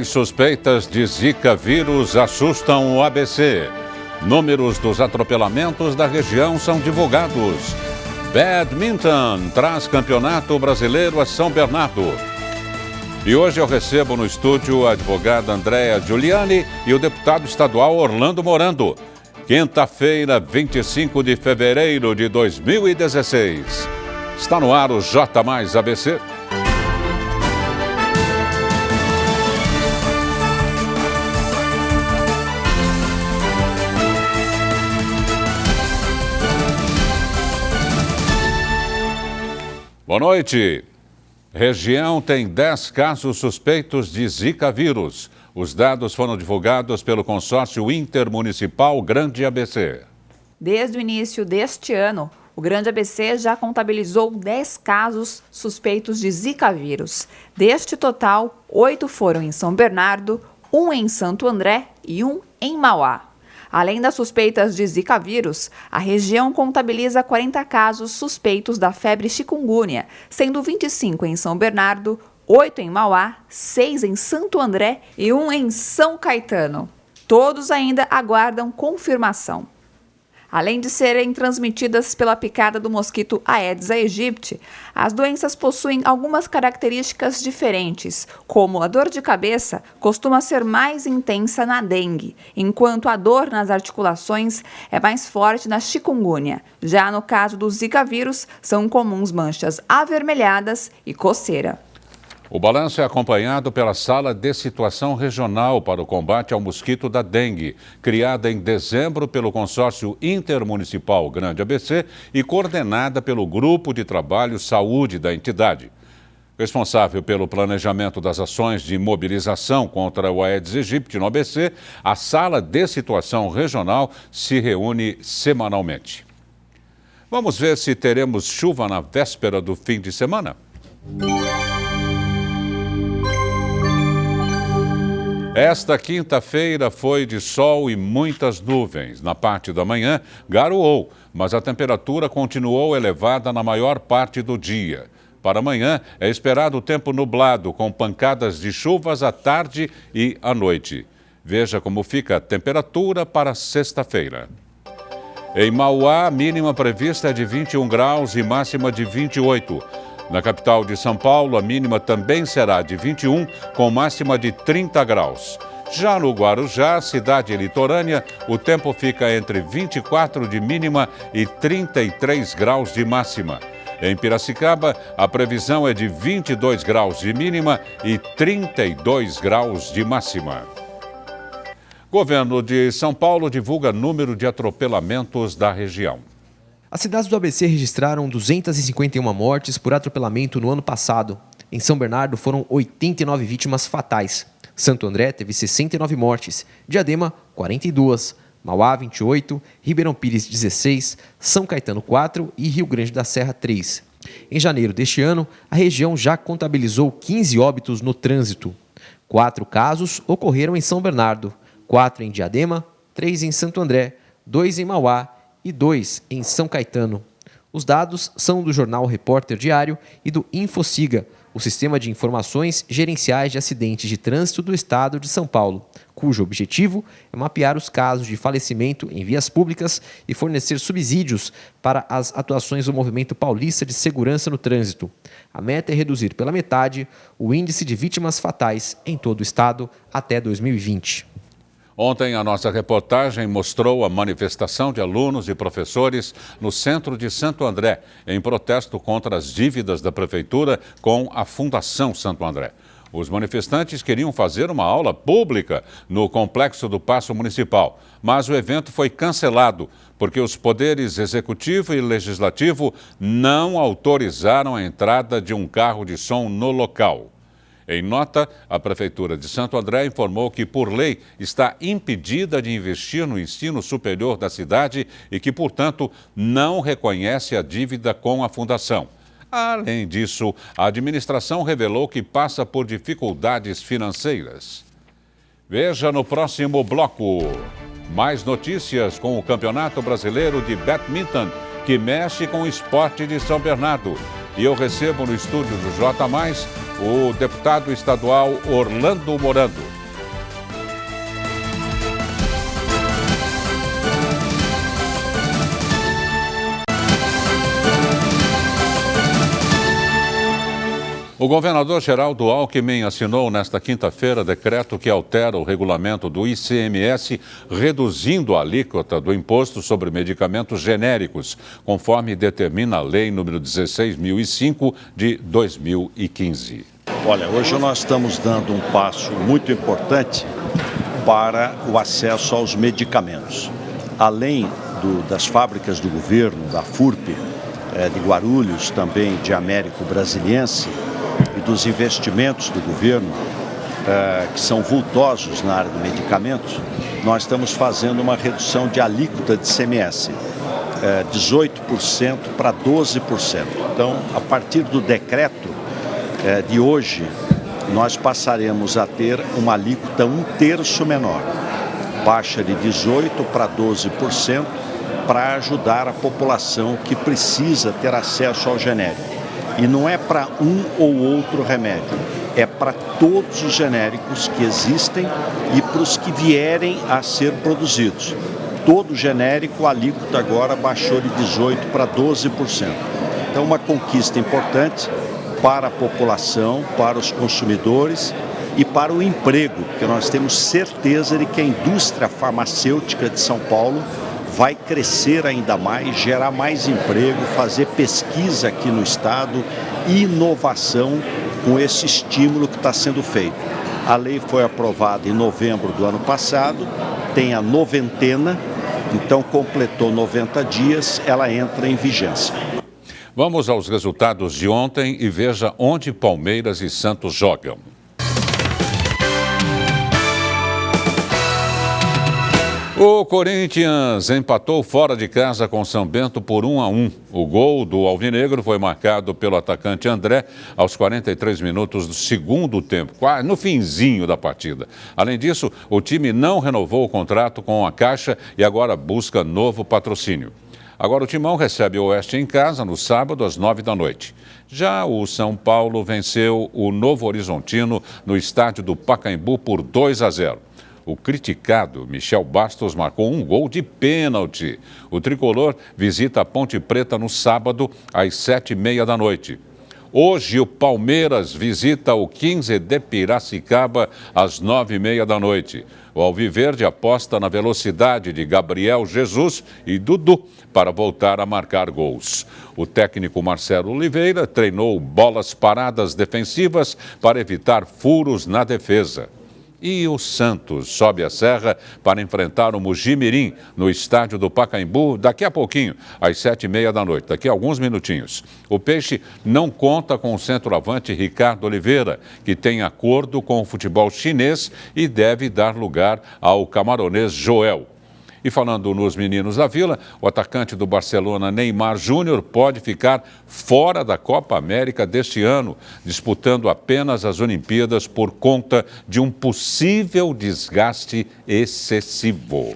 Suspeitas de Zika vírus assustam o ABC. Números dos atropelamentos da região são divulgados. Badminton traz campeonato brasileiro a São Bernardo. E hoje eu recebo no estúdio a advogada Andréa Giuliani e o deputado estadual Orlando Morando. Quinta-feira, 25 de fevereiro de 2016. Está no ar o J mais ABC. Boa noite. Região tem 10 casos suspeitos de Zika vírus. Os dados foram divulgados pelo consórcio intermunicipal Grande ABC. Desde o início deste ano, o Grande ABC já contabilizou 10 casos suspeitos de Zika vírus. Deste total, 8 foram em São Bernardo, 1 em Santo André e 1 em Mauá. Além das suspeitas de Zika vírus, a região contabiliza 40 casos suspeitos da febre chikungunya, sendo 25 em São Bernardo, 8 em Mauá, 6 em Santo André e 1 em São Caetano. Todos ainda aguardam confirmação. Além de serem transmitidas pela picada do mosquito Aedes aegypti, as doenças possuem algumas características diferentes, como a dor de cabeça costuma ser mais intensa na dengue, enquanto a dor nas articulações é mais forte na chikungunya. Já no caso do Zika vírus, são comuns manchas avermelhadas e coceira. O balanço é acompanhado pela Sala de Situação Regional para o Combate ao Mosquito da Dengue, criada em dezembro pelo Consórcio Intermunicipal Grande ABC e coordenada pelo Grupo de Trabalho Saúde da entidade. Responsável pelo planejamento das ações de mobilização contra o Aedes aegypti no ABC, a Sala de Situação Regional se reúne semanalmente. Vamos ver se teremos chuva na véspera do fim de semana? Esta quinta-feira foi de sol e muitas nuvens. Na parte da manhã, garoou, mas a temperatura continuou elevada na maior parte do dia. Para amanhã, é esperado tempo nublado, com pancadas de chuvas à tarde e à noite. Veja como fica a temperatura para sexta-feira. Em Mauá, a mínima prevista é de 21 graus e máxima de 28. Na capital de São Paulo, a mínima também será de 21, com máxima de 30 graus. Já no Guarujá, cidade litorânea, o tempo fica entre 24 de mínima e 33 graus de máxima. Em Piracicaba, a previsão é de 22 graus de mínima e 32 graus de máxima. Governo de São Paulo divulga número de atropelamentos da região. As cidades do ABC registraram 251 mortes por atropelamento no ano passado. Em São Bernardo foram 89 vítimas fatais. Santo André teve 69 mortes, Diadema 42, Mauá 28, Ribeirão Pires 16, São Caetano 4 e Rio Grande da Serra 3. Em janeiro deste ano, a região já contabilizou 15 óbitos no trânsito. 4 casos ocorreram em São Bernardo, 4 em Diadema, 3 em Santo André, 2 em Mauá e 2 em São Caetano. Os dados são do jornal Repórter Diário e do InfoSiga, o sistema de informações gerenciais de acidentes de trânsito do estado de São Paulo, cujo objetivo é mapear os casos de falecimento em vias públicas e fornecer subsídios para as atuações do Movimento Paulista de Segurança no Trânsito. A meta é reduzir pela metade o índice de vítimas fatais em todo o estado até 2020. Ontem, a nossa reportagem mostrou a manifestação de alunos e professores no centro de Santo André, em protesto contra as dívidas da prefeitura com a Fundação Santo André. Os manifestantes queriam fazer uma aula pública no complexo do Paço Municipal, mas o evento foi cancelado porque os poderes executivo e legislativo não autorizaram a entrada de um carro de som no local. Em nota, a Prefeitura de Santo André informou que, por lei, está impedida de investir no ensino superior da cidade e que, portanto, não reconhece a dívida com a Fundação. Além disso, a administração revelou que passa por dificuldades financeiras. Veja no próximo bloco. Mais notícias com o Campeonato Brasileiro de Badminton, que mexe com o esporte de São Bernardo. E eu recebo no estúdio do J+, o deputado estadual Orlando Morando. O governador Geraldo Alckmin assinou nesta quinta-feira decreto que altera o regulamento do ICMS, reduzindo a alíquota do imposto sobre medicamentos genéricos, conforme determina a Lei número 16.005 de 2015. Olha, hoje nós estamos dando um passo muito importante para o acesso aos medicamentos. Além das fábricas do governo, da FURP, de Guarulhos, também de Américo Brasiliense, e dos investimentos do governo, que são vultosos na área de medicamentos, nós estamos fazendo uma redução de alíquota de ICMS, 18% para 12%. Então, a partir do decreto de hoje, nós passaremos a ter uma alíquota 1/3 menor, baixa de 18% para 12%, para ajudar a população que precisa ter acesso ao genérico. E não é para um ou outro remédio, é para todos os genéricos que existem e para os que vierem a ser produzidos. Todo genérico, a alíquota agora baixou de 18% para 12%. Então, uma conquista importante para a população, para os consumidores e para o emprego, porque nós temos certeza de que a indústria farmacêutica de São Paulo vai crescer ainda mais, gerar mais emprego, fazer pesquisa aqui no estado e inovação com esse estímulo que está sendo feito. A lei foi aprovada em novembro do ano passado, tem a noventena, então completou 90 dias, ela entra em vigência. Vamos aos resultados de ontem e veja onde Palmeiras e Santos jogam. O Corinthians empatou fora de casa com São Bento por 1-1. O gol do alvinegro foi marcado pelo atacante André aos 43 minutos do segundo tempo, quase no finzinho da partida. Além disso, o time não renovou o contrato com a Caixa e agora busca novo patrocínio. Agora o Timão recebe o Oeste em casa no sábado às 9 da noite. Já o São Paulo venceu o Novo Horizontino no estádio do Pacaembu por 2-0. O criticado Michel Bastos marcou um gol de pênalti. O tricolor visita a Ponte Preta no sábado, às 7h30 da noite. Hoje, o Palmeiras visita o 15 de Piracicaba, às 9h30 da noite. O Alviverde aposta na velocidade de Gabriel Jesus e Dudu para voltar a marcar gols. O técnico Marcelo Oliveira treinou bolas paradas defensivas para evitar furos na defesa. E o Santos sobe a serra para enfrentar o Mojimirim no estádio do Pacaembu daqui a pouquinho, às 7h30 da noite, daqui a alguns minutinhos. O Peixe não conta com o centroavante Ricardo Oliveira, que tem acordo com o futebol chinês e deve dar lugar ao camaronês Joel. E falando nos meninos da Vila, o atacante do Barcelona, Neymar Júnior, pode ficar fora da Copa América deste ano, disputando apenas as Olimpíadas por conta de um possível desgaste excessivo.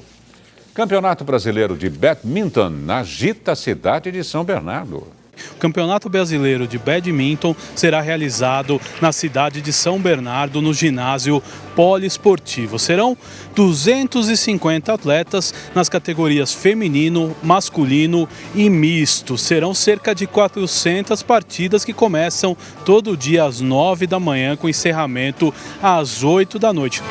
Campeonato Brasileiro de Badminton agita a cidade de São Bernardo. O Campeonato Brasileiro de Badminton será realizado na cidade de São Bernardo, no ginásio poliesportivo. Serão 250 atletas nas categorias feminino, masculino e misto. Serão cerca de 400 partidas que começam todo dia às 9 da manhã, com encerramento às 8 da noite.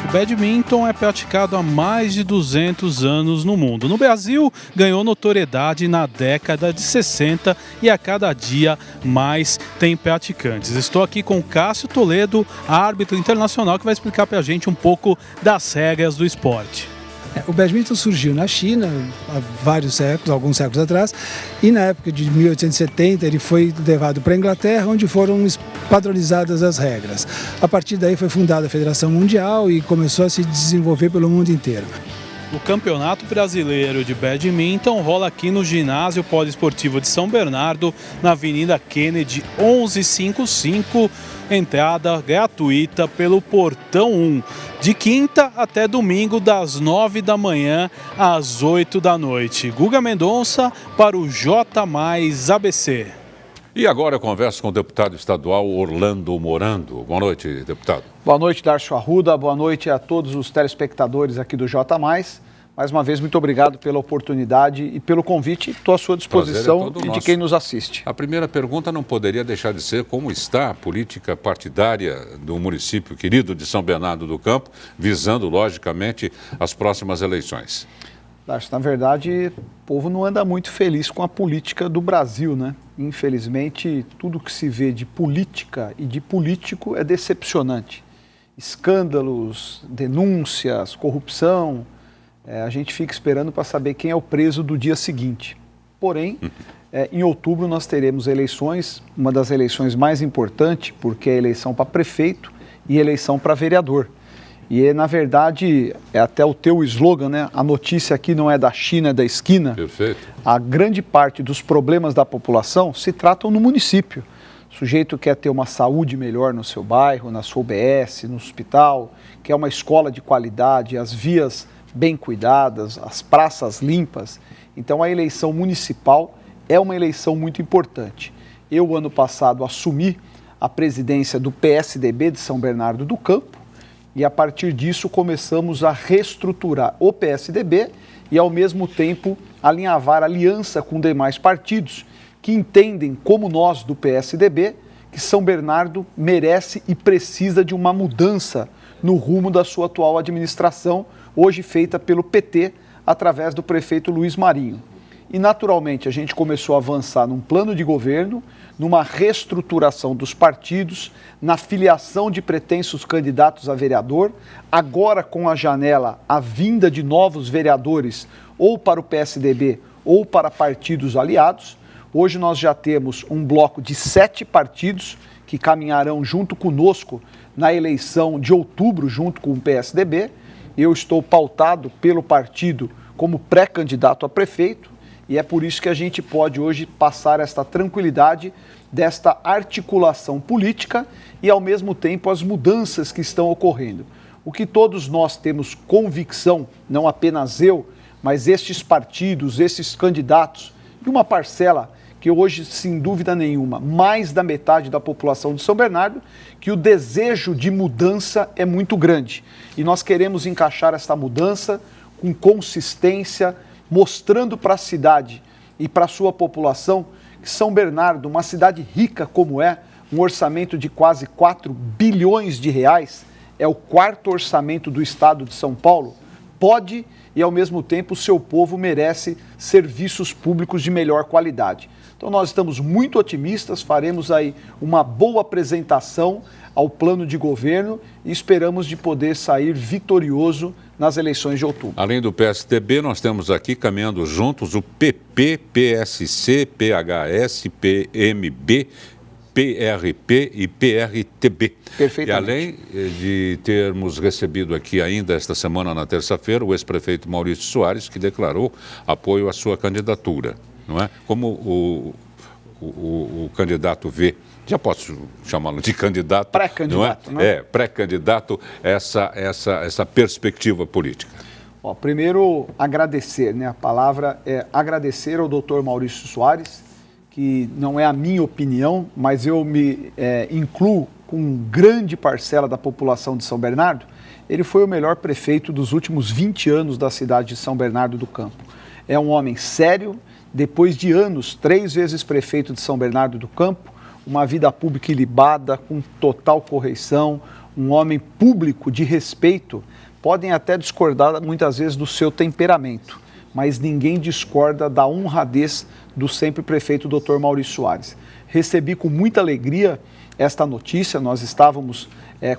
O badminton é praticado há mais de 200 anos no mundo. No Brasil, ganhou notoriedade na década de 60 e a cada dia mais tem praticantes. Estou aqui com Cássio Toledo, árbitro internacional, que vai explicar para a gente um pouco das regras do esporte. O badminton surgiu na China há vários séculos, alguns séculos atrás, e na época de 1870 ele foi levado para a Inglaterra, onde foram padronizadas as regras. A partir daí foi fundada a Federação Mundial e começou a se desenvolver pelo mundo inteiro. O Campeonato Brasileiro de Badminton rola aqui no Ginásio Poliesportivo de São Bernardo, na Avenida Kennedy 1155, entrada gratuita pelo Portão 1, de quinta até domingo, das 9 da manhã às 8 da noite. Guga Mendonça para o J+ABC. E agora eu converso com o deputado estadual Orlando Morando. Boa noite, deputado. Boa noite, Darcio Arruda. Boa noite a todos os telespectadores aqui do J+. Mais uma vez, muito obrigado pela oportunidade e pelo convite. Estou à sua disposição e de quem nos assiste. A primeira pergunta não poderia deixar de ser como está a política partidária do município querido de São Bernardo do Campo, visando, logicamente, as próximas eleições. Na verdade, o povo não anda muito feliz com a política do Brasil, né? Infelizmente, tudo que se vê de política e de político é decepcionante. Escândalos, denúncias, corrupção, a gente fica esperando para saber quem é o preso do dia seguinte. Porém, em outubro nós teremos eleições, uma das eleições mais importantes, porque é a eleição para prefeito e eleição para vereador. E, na verdade, é até o teu slogan, né? A notícia aqui não é da China, é da esquina. Perfeito. A grande parte dos problemas da população se tratam no município. O sujeito quer ter uma saúde melhor no seu bairro, na sua UBS, no hospital, quer uma escola de qualidade, as vias bem cuidadas, as praças limpas. Então, a eleição municipal é uma eleição muito importante. Eu, ano passado, assumi a presidência do PSDB de São Bernardo do Campo, e a partir disso começamos a reestruturar o PSDB e ao mesmo tempo alinhavar aliança com demais partidos que entendem, como nós do PSDB, que São Bernardo merece e precisa de uma mudança no rumo da sua atual administração, hoje feita pelo PT através do prefeito Luiz Marinho. E naturalmente a gente começou a avançar num plano de governo, numa reestruturação dos partidos, na filiação de pretensos candidatos a vereador, agora com a janela, a vinda de novos vereadores ou para o PSDB ou para partidos aliados. Hoje nós já temos um bloco de 7 partidos que caminharão junto conosco na eleição de outubro, junto com o PSDB. Eu estou pautado pelo partido como pré-candidato a prefeito, e é por isso que a gente pode hoje passar esta tranquilidade desta articulação política e, ao mesmo tempo, as mudanças que estão ocorrendo. O que todos nós temos convicção, não apenas eu, mas estes partidos, esses candidatos, e uma parcela que hoje, sem dúvida nenhuma, mais da metade da população de São Bernardo, que o desejo de mudança é muito grande. E nós queremos encaixar esta mudança com consistência, mostrando para a cidade e para a sua população que São Bernardo, uma cidade rica como é, um orçamento de quase 4 bilhões de reais, é o 4º orçamento do estado de São Paulo, pode e, ao mesmo tempo, o seu povo merece serviços públicos de melhor qualidade. Então, nós estamos muito otimistas, faremos aí uma boa apresentação ao plano de governo e esperamos de poder sair vitorioso nas eleições de outubro. Além do PSDB, nós temos aqui caminhando juntos o PP, PSC, PHS, PMB, PRP e PRTB. Perfeitamente. E além de termos recebido aqui ainda esta semana, na terça-feira, o ex-prefeito Maurício Soares, que declarou apoio à sua candidatura, não é? Como o candidato vê, já posso chamá-lo de candidato, pré-candidato, não é? Pré-candidato, essa perspectiva política. Primeiro, agradecer, né? A palavra é agradecer ao doutor Maurício Soares, que não é a minha opinião, mas eu me incluo com grande parcela da população de São Bernardo. Ele foi o melhor prefeito dos últimos 20 anos da cidade de São Bernardo do Campo. É um homem sério, depois de anos, 3 vezes prefeito de São Bernardo do Campo, uma vida pública ilibada, com total correção, um homem público de respeito. Podem até discordar muitas vezes do seu temperamento, mas ninguém discorda da honradez do sempre prefeito Dr. Maurício Soares. Recebi com muita alegria esta notícia, nós estávamos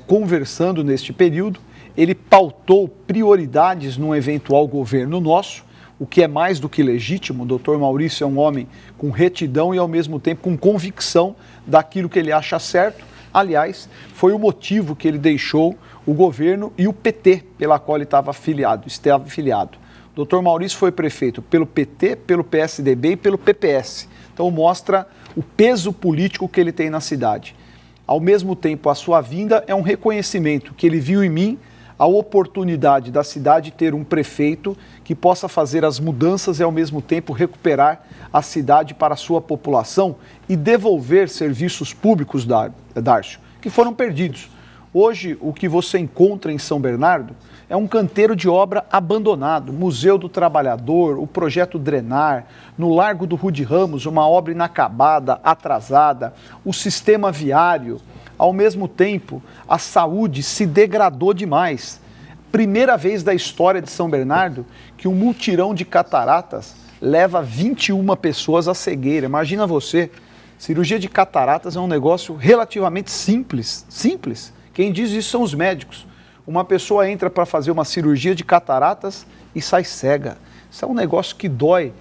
conversando neste período, ele pautou prioridades num eventual governo nosso, o que é mais do que legítimo. O Dr. Maurício é um homem com retidão e, ao mesmo tempo, com convicção daquilo que ele acha certo. Aliás, foi o motivo que ele deixou o governo e o PT, pela qual ele estava afiliado. Dr. Maurício foi prefeito pelo PT, pelo PSDB e pelo PPS. Então mostra o peso político que ele tem na cidade. Ao mesmo tempo, a sua vinda é um reconhecimento que ele viu em mim a oportunidade da cidade ter um prefeito que possa fazer as mudanças e, ao mesmo tempo, recuperar a cidade para a sua população e devolver serviços públicos, Darcio, que foram perdidos. Hoje, o que você encontra em São Bernardo é um canteiro de obra abandonado, Museu do Trabalhador, o Projeto Drenar, no Largo do Rude Ramos, uma obra inacabada, atrasada, o sistema viário. Ao mesmo tempo, a saúde se degradou demais. Primeira vez da história de São Bernardo que um mutirão de cataratas leva 21 pessoas à cegueira. Imagina você, cirurgia de cataratas é um negócio relativamente simples. Quem diz isso são os médicos. Uma pessoa entra para fazer uma cirurgia de cataratas e sai cega. Isso é um negócio que dói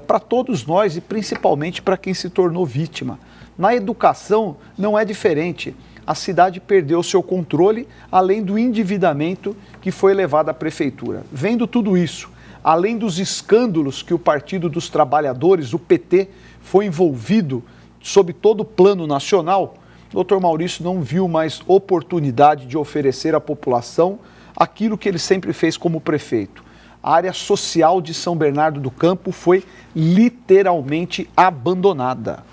para todos nós e principalmente para quem se tornou vítima. Na educação não é diferente. A cidade perdeu o seu controle, além do endividamento que foi levado à prefeitura. Vendo tudo isso, além dos escândalos que o Partido dos Trabalhadores, o PT, foi envolvido sob todo o plano nacional, o Dr. Maurício não viu mais oportunidade de oferecer à população aquilo que ele sempre fez como prefeito. A área social de São Bernardo do Campo foi literalmente abandonada.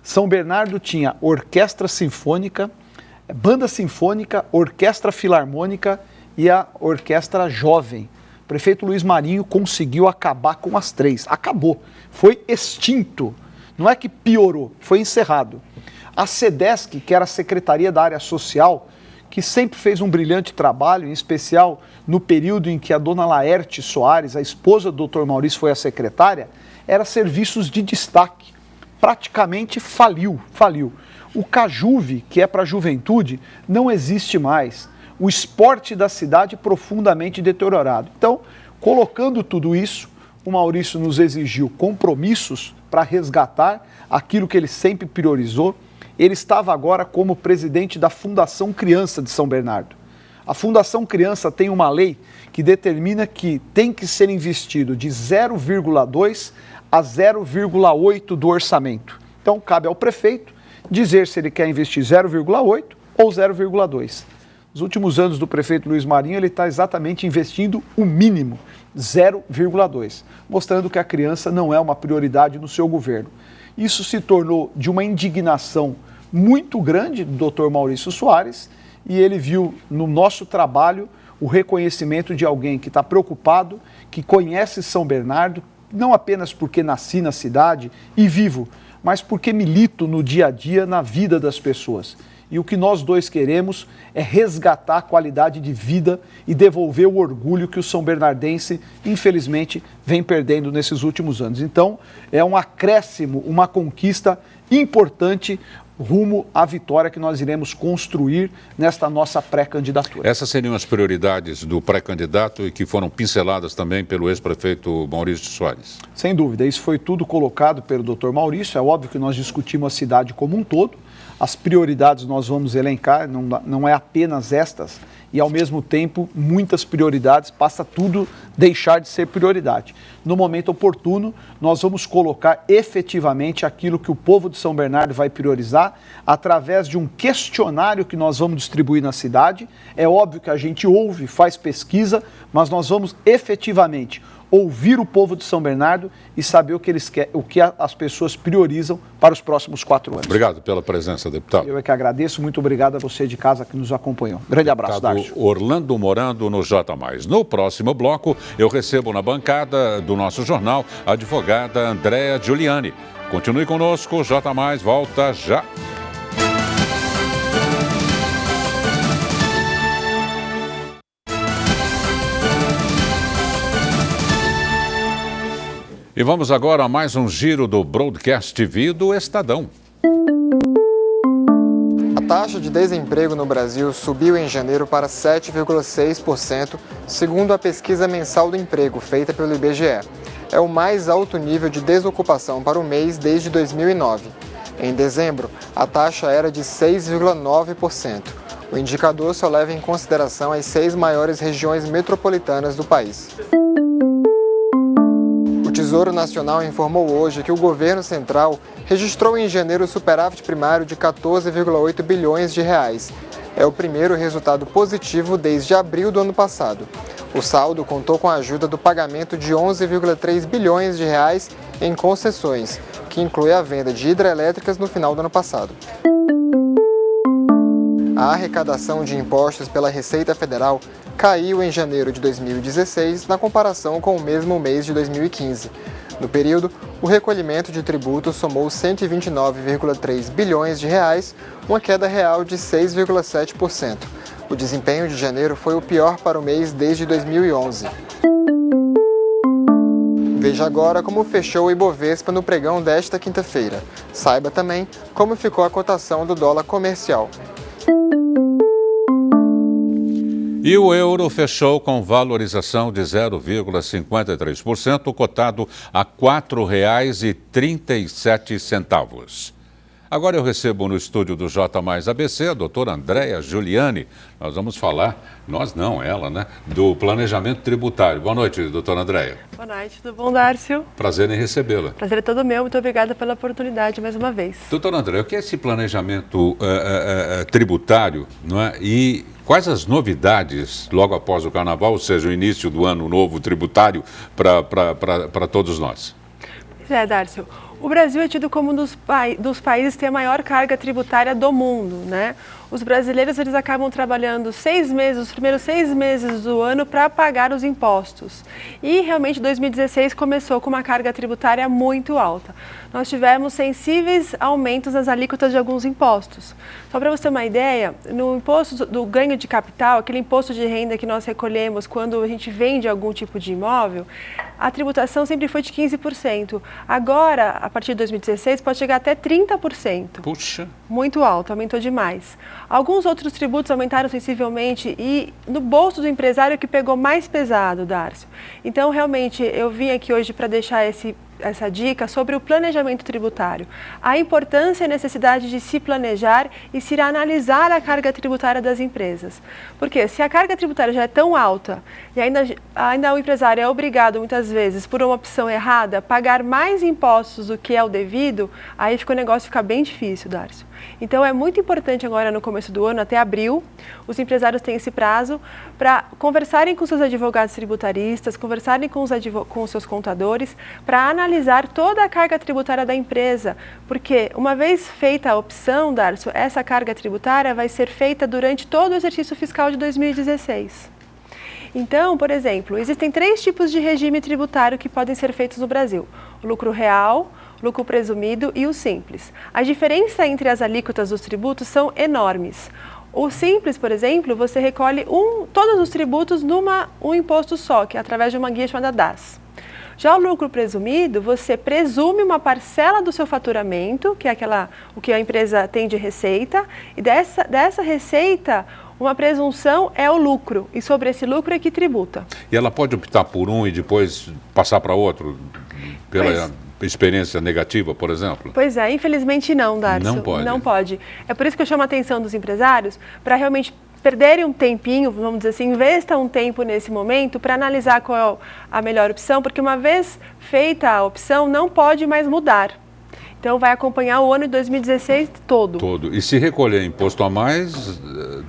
São Bernardo tinha orquestra sinfônica, banda sinfônica, orquestra filarmônica e a orquestra jovem. O prefeito Luiz Marinho conseguiu acabar com as três. Acabou. Foi extinto. Não é que piorou, foi encerrado. A SEDESC, que era a Secretaria da Área Social, que sempre fez um brilhante trabalho, em especial no período em que a dona Laerte Soares, a esposa do Dr. Maurício, foi a secretária, era serviços de destaque. Praticamente faliu. O CAJUVE, que é para a juventude, não existe mais. O esporte da cidade profundamente deteriorado. Então, colocando tudo isso, o Maurício nos exigiu compromissos para resgatar aquilo que ele sempre priorizou. Ele estava agora como presidente da Fundação Criança de São Bernardo. A Fundação Criança tem uma lei que determina que tem que ser investido de 0,2 a 0,8 do orçamento. Então, cabe ao prefeito dizer se ele quer investir 0,8 ou 0,2. Nos últimos anos do prefeito Luiz Marinho, ele está exatamente investindo o mínimo, 0,2, mostrando que a criança não é uma prioridade no seu governo. Isso se tornou de uma indignação muito grande do Dr. Maurício Soares e ele viu no nosso trabalho o reconhecimento de alguém que está preocupado, que conhece São Bernardo, não apenas porque nasci na cidade e vivo, mas porque milito no dia a dia na vida das pessoas. E o que nós dois queremos é resgatar a qualidade de vida e devolver o orgulho que o São Bernardense, infelizmente, vem perdendo nesses últimos anos. Então, é um acréscimo, uma conquista importante rumo à vitória que nós iremos construir nesta nossa pré-candidatura. Essas seriam as prioridades do pré-candidato e que foram pinceladas também pelo ex-prefeito Maurício Soares? Sem dúvida, isso foi tudo colocado pelo Dr. Maurício. É óbvio que nós discutimos a cidade como um todo. As prioridades nós vamos elencar, não é apenas estas, e ao mesmo tempo muitas prioridades, passa tudo deixar de ser prioridade. No momento oportuno, nós vamos colocar efetivamente aquilo que o povo de São Bernardo vai priorizar através de um questionário que nós vamos distribuir na cidade. É óbvio que a gente ouve, faz pesquisa, mas nós vamos efetivamente ouvir o povo de São Bernardo e saber o que eles querem, o que as pessoas priorizam para os próximos 4 anos. Obrigado pela presença, deputado. Eu é que agradeço, muito obrigado a você de casa que nos acompanhou. Grande abraço, Darcio. Orlando Morando no J+. No próximo bloco, eu recebo na bancada do nosso jornal a advogada Andréa Giuliani. Continue conosco, J+, volta já. E vamos agora a mais um giro do Broadcast TV do Estadão. A taxa de desemprego no Brasil subiu em janeiro para 7,6%, segundo a pesquisa mensal do emprego feita pelo IBGE. É o mais alto nível de desocupação para o mês desde 2009. Em dezembro, a taxa era de 6,9%. O indicador só leva em consideração as 6 maiores regiões metropolitanas do país. Tesouro Nacional informou hoje que o governo central registrou em janeiro superávit primário de 14,8 bilhões de reais. É o primeiro resultado positivo desde abril do ano passado. O saldo contou com a ajuda do pagamento de 11,3 bilhões de reais em concessões, que inclui a venda de hidrelétricas no final do ano passado. A arrecadação de impostos pela Receita Federal caiu em janeiro de 2016 na comparação com o mesmo mês de 2015. No período, o recolhimento de tributos somou 129,3 bilhões de reais, uma queda real de 6,7%. O desempenho de janeiro foi o pior para o mês desde 2011. Veja agora como fechou o Ibovespa no pregão desta quinta-feira. Saiba também como ficou a cotação do dólar comercial. E o euro fechou com valorização de 0,53%, cotado a R$ 4,37. Agora eu recebo no estúdio do J mais ABC a doutora Andréia Giuliani. Nós vamos falar, nós não, ela, né, do planejamento tributário. Boa noite, doutora Andréia. Boa noite, tudo bom, Dárcio? Prazer em recebê-la. Prazer é todo meu, muito obrigada pela oportunidade mais uma vez. Doutora Andréia, o que é esse planejamento tributário, não é? E quais as novidades logo após o Carnaval, ou seja, o início do ano novo tributário para todos nós? Pois é, Dárcio. O Brasil é tido como um dos países que tem a maior carga tributária do mundo, né? Os brasileiros, eles acabam trabalhando 6 meses, os primeiros 6 meses do ano para pagar os impostos. E realmente 2016 começou com uma carga tributária muito alta. Nós tivemos sensíveis aumentos nas alíquotas de alguns impostos. Só para você ter uma ideia, no imposto do ganho de capital, aquele imposto de renda que nós recolhemos quando a gente vende algum tipo de imóvel, a tributação sempre foi de 15%. Agora, a partir de 2016, pode chegar até 30%. Puxa! Muito alto, aumentou demais. Alguns outros tributos aumentaram sensivelmente e no bolso do empresário que pegou mais pesado, Dárcio. Então, realmente, eu vim aqui hoje para deixar essa dica sobre o planejamento tributário. A importância e a necessidade de se planejar e se analisar a carga tributária das empresas. Porque se a carga tributária já é tão alta e ainda o empresário é obrigado, muitas vezes, por uma opção errada, a pagar mais impostos do que é o devido, aí o negócio fica bem difícil, Dárcio. Então, é muito importante agora no começo do ano, até abril, os empresários têm esse prazo para conversarem com seus advogados tributaristas, conversarem com os seus contadores, para analisar toda a carga tributária da empresa. Porque, uma vez feita a opção, Dárcio, essa carga tributária vai ser feita durante todo o exercício fiscal de 2016. Então, por exemplo, existem 3 tipos de regime tributário que podem ser feitos no Brasil: o lucro real, lucro presumido e o simples. A diferença entre as alíquotas dos tributos são enormes. O simples, por exemplo, você recolhe todos os tributos um imposto só, que é através de uma guia chamada DAS. Já o lucro presumido, você presume uma parcela do seu faturamento, que é o que a empresa tem de receita, e dessa receita, uma presunção é o lucro, e sobre esse lucro é que tributa. E ela pode optar por um e depois passar para outro, pela experiência negativa, por exemplo? Pois é, infelizmente não, Dárcio. Não pode. Não pode. É por isso que eu chamo a atenção dos empresários para realmente perderem um tempinho, vamos dizer assim, investa um tempo nesse momento para analisar qual é a melhor opção, porque uma vez feita a opção, não pode mais mudar. Então, vai acompanhar o ano de 2016 todo. Todo. E se recolher imposto a mais,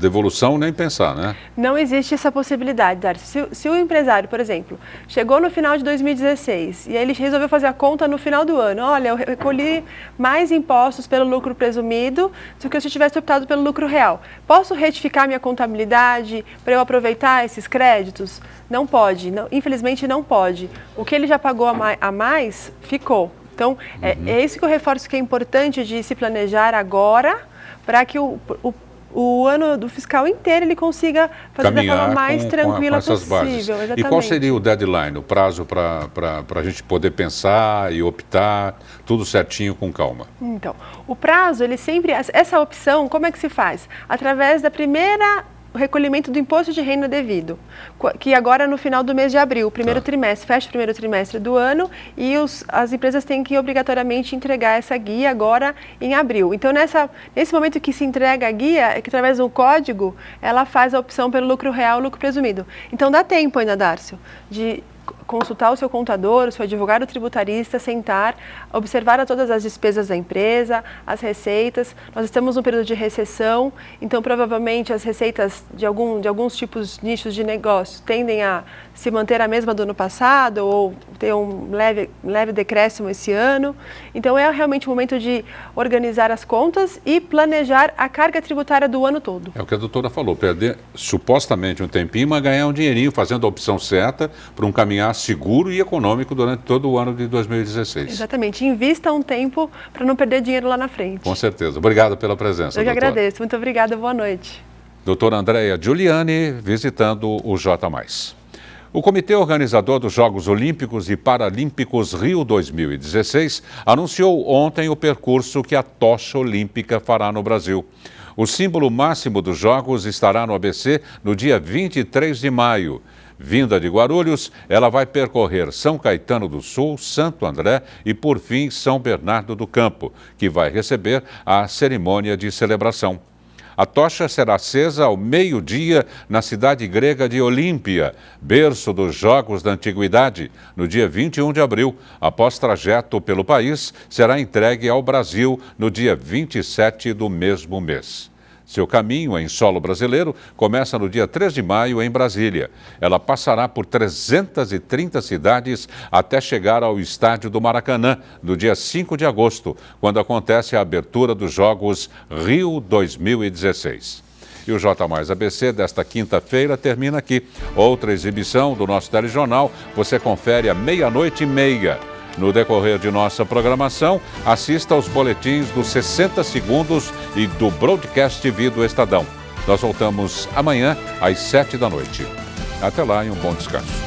devolução nem pensar, né? Não existe essa possibilidade, Dárcio. Se o empresário, por exemplo, chegou no final de 2016 e ele resolveu fazer a conta no final do ano, olha, eu recolhi mais impostos pelo lucro presumido do que se eu tivesse optado pelo lucro real. Posso retificar minha contabilidade para eu aproveitar esses créditos? Não pode, infelizmente não pode. O que ele já pagou a mais, ficou. Então, é isso que eu reforço, que é importante de se planejar agora para que o ano do fiscal inteiro ele consiga fazer caminhar da forma mais tranquila essas possível. Bases. Exatamente. E qual seria o deadline, o prazo para a gente poder pensar e optar tudo certinho com calma? Então, o prazo, essa opção, como é que se faz? Através da primeira recolhimento do imposto de renda devido, que agora no final do mês de abril, o primeiro trimestre, fecha o primeiro trimestre do ano e as empresas têm que obrigatoriamente entregar essa guia agora em abril. Então, nesse momento que se entrega a guia, é que através do código, ela faz a opção pelo lucro real, lucro presumido. Então, dá tempo ainda, Dárcio, de consultar o seu contador, o seu advogado tributarista, sentar, observar todas as despesas da empresa, as receitas. Nós estamos num período de recessão, então provavelmente as receitas de alguns nichos de negócio tendem a se manter a mesma do ano passado ou ter um leve decréscimo esse ano. Então é realmente o momento de organizar as contas e planejar a carga tributária do ano todo. É o que a doutora falou, perder supostamente um tempinho, mas ganhar um dinheirinho fazendo a opção certa para um caminhar seguro e econômico durante todo o ano de 2016. Exatamente, invista um tempo para não perder dinheiro lá na frente. Com certeza. Obrigado pela presença, Eu que doutora. agradeço, muito obrigada, boa noite. Doutora Andréia Giuliani visitando o J+. O Comitê Organizador dos Jogos Olímpicos e Paralímpicos Rio 2016 anunciou ontem o percurso que a tocha olímpica fará no Brasil. O símbolo máximo dos Jogos estará no ABC no dia 23 de maio. Vinda de Guarulhos, ela vai percorrer São Caetano do Sul, Santo André e, por fim, São Bernardo do Campo, que vai receber a cerimônia de celebração. A tocha será acesa ao meio-dia na cidade grega de Olímpia, berço dos Jogos da Antiguidade. No dia 21 de abril, após trajeto pelo país, será entregue ao Brasil no dia 27 do mesmo mês. Seu caminho em solo brasileiro começa no dia 3 de maio em Brasília. Ela passará por 330 cidades até chegar ao estádio do Maracanã, no dia 5 de agosto, quando acontece a abertura dos Jogos Rio 2016. E o J+ ABC desta quinta-feira termina aqui. Outra exibição do nosso telejornal você confere à 00:30. No decorrer de nossa programação, assista aos boletins dos 60 segundos e do Broadcast TV do Estadão. Nós voltamos amanhã às 7 da noite. Até lá e um bom descanso.